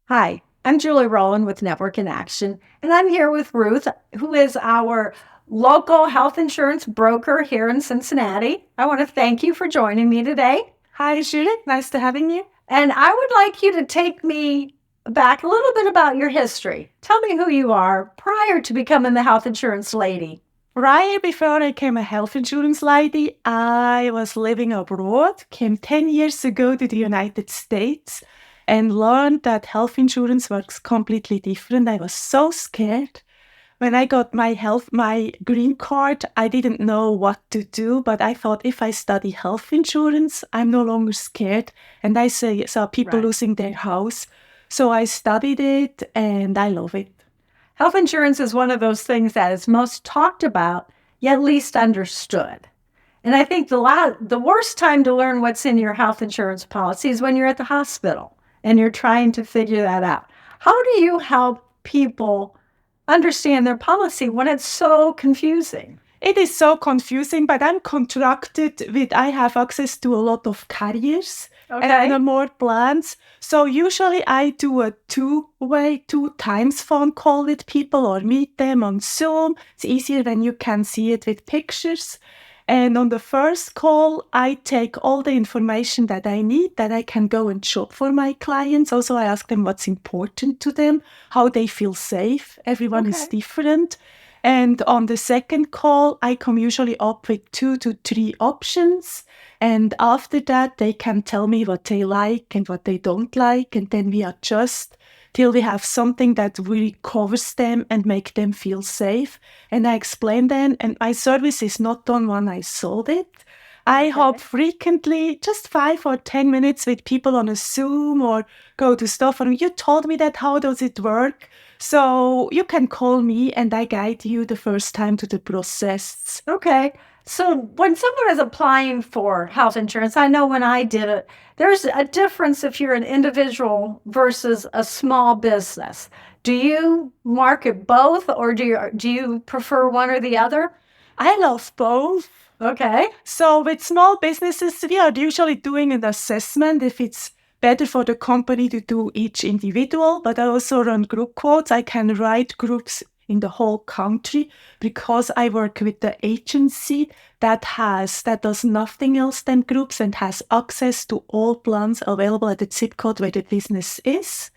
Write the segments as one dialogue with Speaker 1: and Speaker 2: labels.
Speaker 1: Hi, I'm Julie Rowland with Network in Action, and I'm here with Ruth, who is our local health insurance broker here in Cincinnati. I want to thank you for joining me today.
Speaker 2: Hi, Julie. Nice to having you.
Speaker 1: And I would like you to take me back a little bit about your history. Tell me who you are prior to becoming the health insurance lady.
Speaker 2: Right before I became a health insurance lady, I was living abroad, came 10 years ago to the United States, and learned that health insurance works completely different. I was so scared. When I got my green card, I didn't know what to do, but I thought if I study health insurance, I'm no longer scared. And saw people
Speaker 1: Right.
Speaker 2: losing their house. So I studied it and I love it.
Speaker 1: Health insurance is one of those things that is most talked about, yet least understood. And I think the worst time to learn what's in your health insurance policy is when you're at the hospital and you're trying to figure that out. How do you help people understand their policy when it's so confusing?
Speaker 2: It is so confusing, but I have access to a lot of carriers and more plans. So usually I do a two times phone call with people or meet them on Zoom. It's easier when you can see it with pictures. And on the first call, I take all the information that I need that I can go and shop for my clients. Also, I ask them what's important to them, how they feel safe. Everyone is different. And on the second call, I come usually up with 2 to 3 options. And after that, they can tell me what they like and what they don't like. And then we adjust till we have something that really covers them and make them feel safe. And I explain them. And my service is not done when I sold it. I hop frequently, just 5 or 10 minutes with people on a Zoom or go to stuff. And you told me that, how does it work? So you can call me and I guide you the first time to the process.
Speaker 1: Okay. So when someone is applying for health insurance, I know when I did it, there's a difference if you're an individual versus a small business. Do you market both or do you prefer one or the other?
Speaker 2: I love both.
Speaker 1: Okay.
Speaker 2: So with small businesses, we are usually doing an assessment if it's better for the company to do each individual, but I also run group quotes. I can write groups in the whole country because I work with the agency that does nothing else than groups and has access to all plans available at the zip code where the business is.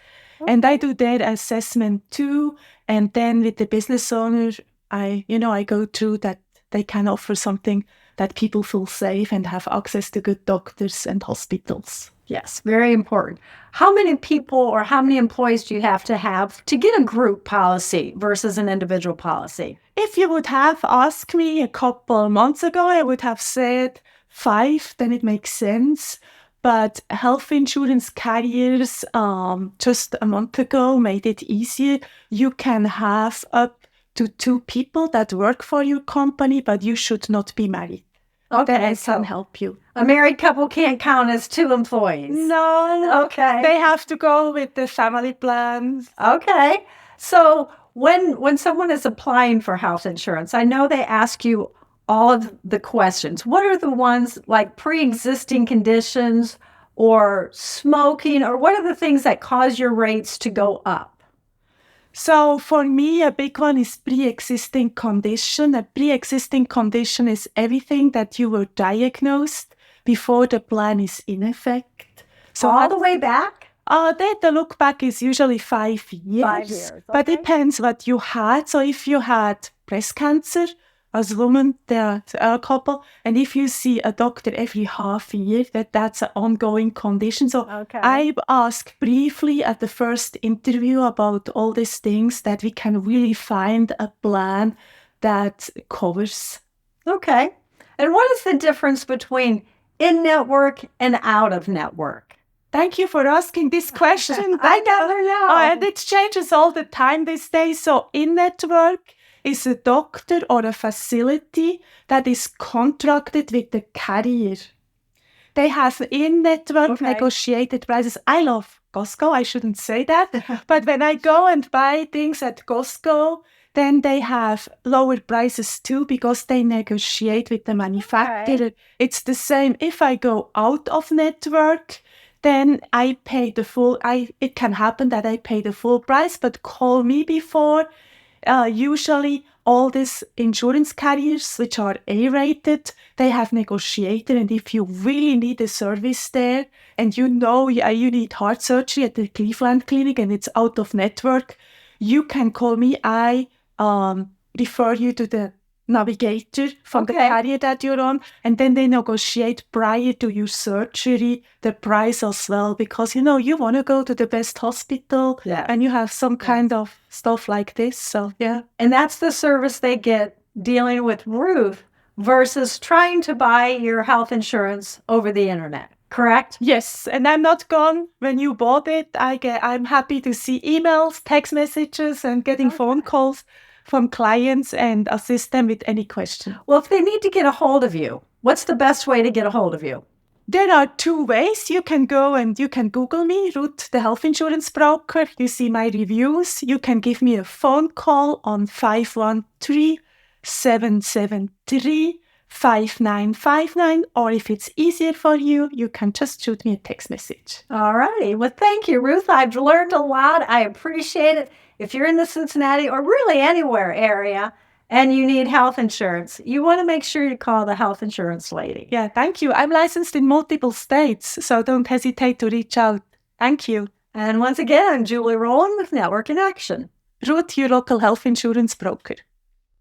Speaker 2: And I do their assessment too. And then with the business owner, I go through that they can offer something that people feel safe and have access to good doctors and hospitals.
Speaker 1: Yes, very important. How many people or how many employees do you have to get a group policy versus an individual policy?
Speaker 2: If you would have asked me a couple months ago, I would have said 5, then it makes sense. But health insurance carriers just a month ago made it easier. You can have up to 2 people that work for your company, but you should not be married.
Speaker 1: Okay,
Speaker 2: That
Speaker 1: so
Speaker 2: can help you.
Speaker 1: a married couple can't count as 2 employees.
Speaker 2: No.
Speaker 1: Okay.
Speaker 2: They have to go with the family plans.
Speaker 1: Okay. So when someone is applying for health insurance, I know they ask you all of the questions. What are the ones like pre-existing conditions or smoking, or what are the things that cause your rates to go up?
Speaker 2: So for me, a big one is pre-existing condition. A pre-existing condition is everything that you were diagnosed before the plan is in effect.
Speaker 1: So all the way back?
Speaker 2: The look back is usually 5 years.
Speaker 1: 5 years,
Speaker 2: But
Speaker 1: okay.
Speaker 2: depends what you had. So if you had breast cancer, as a woman, there are a couple, and if you see a doctor every half year, that's an ongoing condition. So I ask briefly at the first interview about all these things that we can really find a plan that covers.
Speaker 1: Okay. And what is the difference between in-network and out-of-network?
Speaker 2: Thank you for asking this question.
Speaker 1: I never know.
Speaker 2: And it changes all the time these days. So in-network is a doctor or a facility that is contracted with the carrier. They have in-network negotiated prices. I love Costco. I shouldn't say that. But when I go and buy things at Costco, then they have lower prices too because they negotiate with the manufacturer. It's the same. If I go out of network, then I pay the full. It can happen that I pay the full price, but call me before. Usually, all these insurance carriers, which are A-rated, they have negotiated, and if you really need a service there, and you know you need heart surgery at the Cleveland Clinic, and it's out of network, you can call me. I refer you to the navigator from the carrier that you're on, and then they negotiate prior to your surgery the price as well, because you want to go to the best hospital, and you have some kind of stuff like this. So
Speaker 1: and that's the service they get dealing with Ruth versus trying to buy your health insurance over the internet. Correct?
Speaker 2: Yes, and I'm not gone when you bought it. I'm happy to see emails, text messages, and getting phone calls from clients and assist them with any question.
Speaker 1: Well, if they need to get a hold of you, what's the best way to get a hold of you?
Speaker 2: There are two ways. You can go and you can Google me, Ruth, the health insurance broker. You see my reviews. You can give me a phone call on 513-773-5959. Or if it's easier for you, you can just shoot me a text message.
Speaker 1: All righty. Well, thank you, Ruth. I've learned a lot. I appreciate it. If you're in the Cincinnati or really anywhere area and you need health insurance, you want to make sure you call the health insurance lady.
Speaker 2: Yeah, thank you. I'm licensed in multiple states, so don't hesitate to reach out. Thank you.
Speaker 1: And once again, I'm Julie Rowland with Network in Action.
Speaker 2: Ruth, your local health insurance broker.